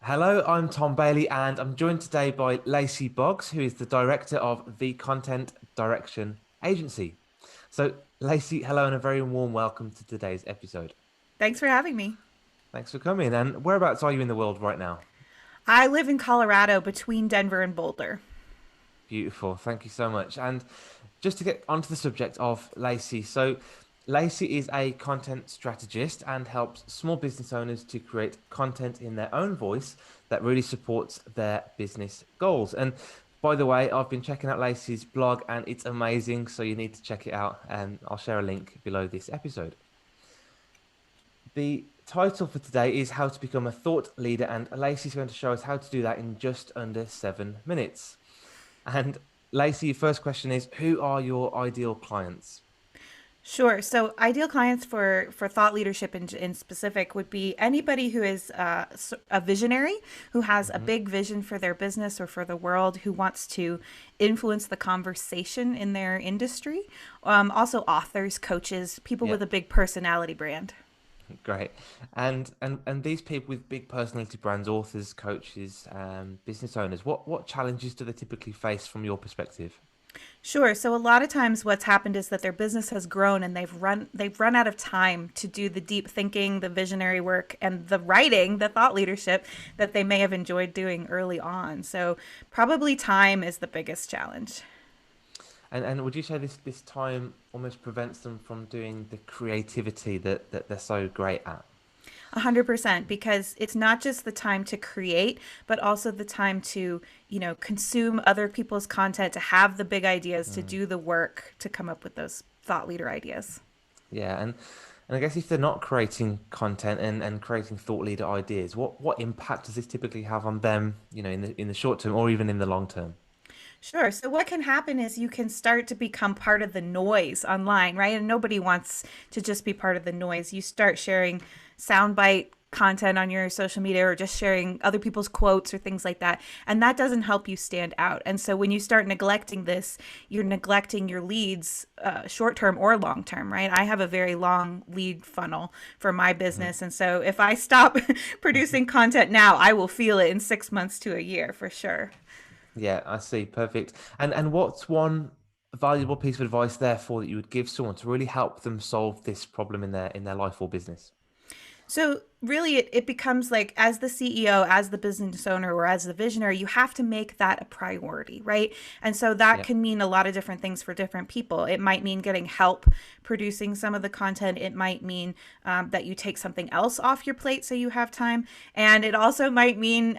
Hello, I'm Tom Bailey, and I'm joined today by Lacy Boggs, who is the director of the Content Direction Agency. So, Lacy, hello, and a very warm welcome to today's episode. Thanks for having me. Thanks for coming. And whereabouts are you in the world right now? I live in Colorado between Denver and Boulder. Beautiful. Thank you so much. And just to get onto the subject of Lacy, so Lacy is a content strategist and helps small business owners to create content in their own voice that really supports their business goals. And by the way, I've been checking out Lacy's blog and it's amazing, so you need to check it out. And I'll share a link below this episode. The title for today is How to Become a Thought Leader, and Lacy's going to show us how to do that in just under 7 minutes. And Lacy, your first question is, who are your ideal clients? Sure. So, ideal clients for thought leadership in specific would be anybody who is a visionary, who has a Hmm. big vision for their business or for the world, who wants to influence the conversation in their industry. Also, authors, coaches, people Yeah, with a big personality brand. great. And these people with big personality brands, authors, coaches, business owners, what challenges do they typically face from your perspective? Sure. So a lot of times what's happened is that their business has grown and they've run out of time to do the deep thinking, the visionary work and the writing, the thought leadership that they may have enjoyed doing early on. So probably time is the biggest challenge. And would you say this time almost prevents them from doing the creativity that they're so great at? 100%, because it's not just the time to create, but also the time to, consume other people's content, to have the big ideas, to Mm. do the work, to come up with those thought leader ideas. Yeah, and I guess if they're not creating content and creating thought leader ideas, what impact does this typically have on them, in the short term or even in the long term? Sure. So what can happen is you can start to become part of the noise online, right? And nobody wants to just be part of the noise. You start sharing soundbite content on your social media or just sharing other people's quotes or things like that. And that doesn't help you stand out. And so when you start neglecting this, you're neglecting your leads, short term or long term, right? I have a very long lead funnel for my business. And so if I stop producing content now, I will feel it in 6 months to a year for sure. Yeah, I see. Perfect. And what's one valuable piece of advice therefore that you would give someone to really help them solve this problem in their life or business? So really it becomes like as the CEO, as the business owner, or as the visionary, you have to make that a priority, right? And so that Yeah. can mean a lot of different things for different people. It might mean getting help producing some of the content. It might mean that you take something else off your plate so you have time. And it also might mean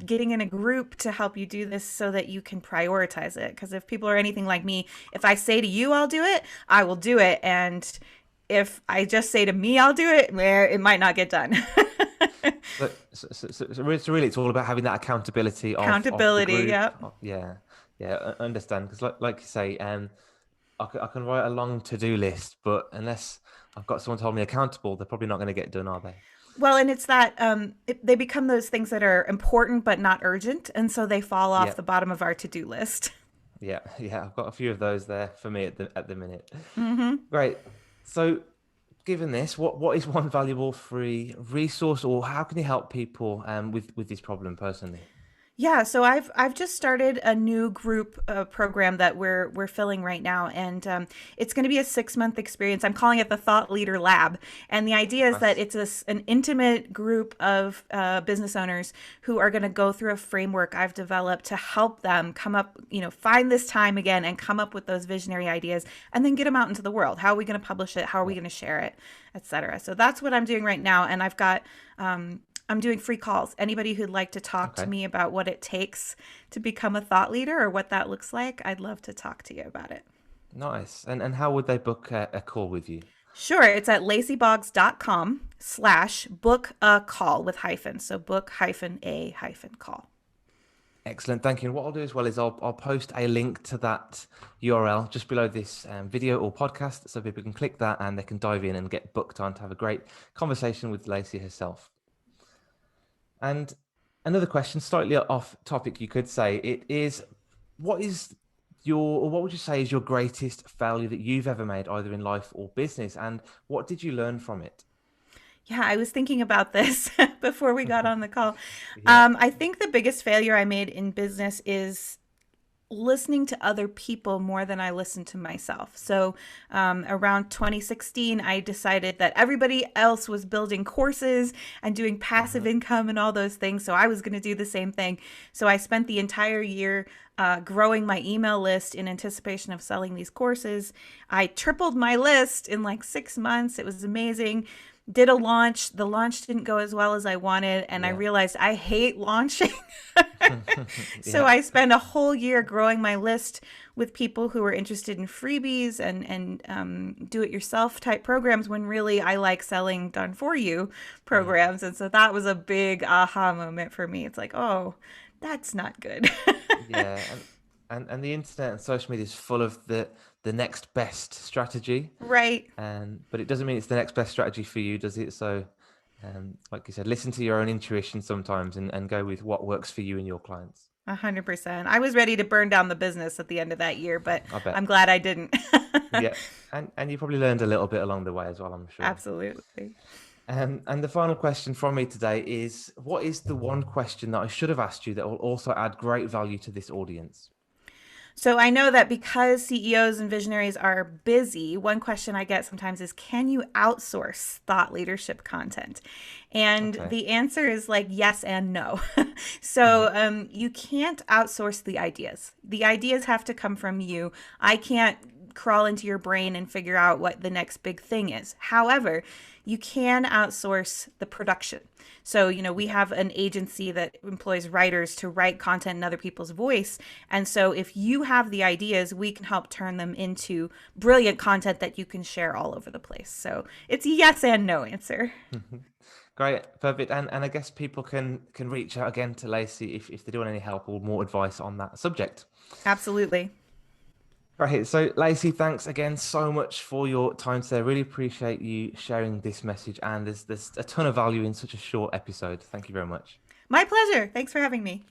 getting in a group to help you do this so that you can prioritize it. Because if people are anything like me, if I say to you, I'll do it, I will do it. And if I just say to me, I'll do it, it might not get done. So really, it's all about having that accountability of the Accountability. group. Yep. Yeah, yeah, I understand. Because like you say, I can write a long to-do list, but unless I've got someone to hold me accountable, they're probably not going to get done, are they? Well, and it's that they become those things that are important but not urgent. And so they fall off Yeah, the bottom of our to do list. yeah, yeah. I've got a few of those there for me at the minute. Hmm. Great. So, given this, what is one valuable free resource, or how can you help people with this problem personally? Yeah, so I've just started a new group program that we're filling right now, and it's going to be a 6 month experience. I'm calling it the Thought Leader Lab, and the idea is that Nice. it's an intimate group of business owners who are going to go through a framework I've developed to help them come up, find this time again and come up with those visionary ideas, and then get them out into the world. How are we going to publish it? How are we Yeah. going to share it, etc. So that's what I'm doing right now, and I've got. I'm doing free calls. Anybody who'd like to talk to Okay. me about what it takes to become a thought leader or what that looks like, I'd love to talk to you about it. Nice. And how would they book a call with you? Sure, it's at lacyboggs.com/book a call with hyphens. So book hyphen a hyphen call. Excellent, thank you. And what I'll do as well is I'll post a link to that URL just below this video or podcast, so people can click that and they can dive in and get booked on to have a great conversation with Lacey herself. And another question, slightly off topic, you could say, it is, what is or what would you say is your greatest failure that you've ever made, either in life or business, and what did you learn from it? Yeah, I was thinking about this before we got on the call. Yeah. I think the biggest failure I made in business is listening to other people more than I listened to myself. So around 2016, I decided that everybody else was building courses and doing passive Hmm. income and all those things. So I was going to do the same thing. So I spent the entire year growing my email list in anticipation of selling these courses. I tripled my list in like 6 months. It was amazing. Did a launch. The launch didn't go as well as I wanted, and I Yeah. realized I hate launching. So Yeah. I spent a whole year growing my list with people who were interested in freebies and do-it-yourself type programs. When really I like selling done-for-you Yeah. programs, and so that was a big aha moment for me. It's like, oh, that's not good. Yeah. And the internet and social media is full of the next best strategy. Right. And but it doesn't mean it's the next best strategy for you, does it? So like you said, listen to your own intuition sometimes and go with what works for you and your clients. 100%. I was ready to burn down the business at the end of that year, but I bet. I'm glad I didn't. Yeah. And you probably learned a little bit along the way as well, I'm sure. Absolutely. And the final question from me today is, what is the one question that I should have asked you that will also add great value to this audience? So I know that because CEOs and visionaries are busy, one question I get sometimes is, can you outsource thought leadership content? And Okay. the answer is like yes and no. Hmm. So you can't outsource the ideas. The ideas have to come from you. I can't crawl into your brain and figure out what the next big thing is. However, you can outsource the production. So, we Yeah. have an agency that employs writers to write content in other people's voice. And so, if you have the ideas, we can help turn them into brilliant content that you can share all over the place. So, it's yes and no answer. Great, perfect. And I guess people can reach out again to Lacey if they do want any help or more advice on that subject. Absolutely. Right, so Lacey, thanks again so much for your time today. I really appreciate you sharing this message, and there's a ton of value in such a short episode. Thank you very much. My pleasure. Thanks for having me.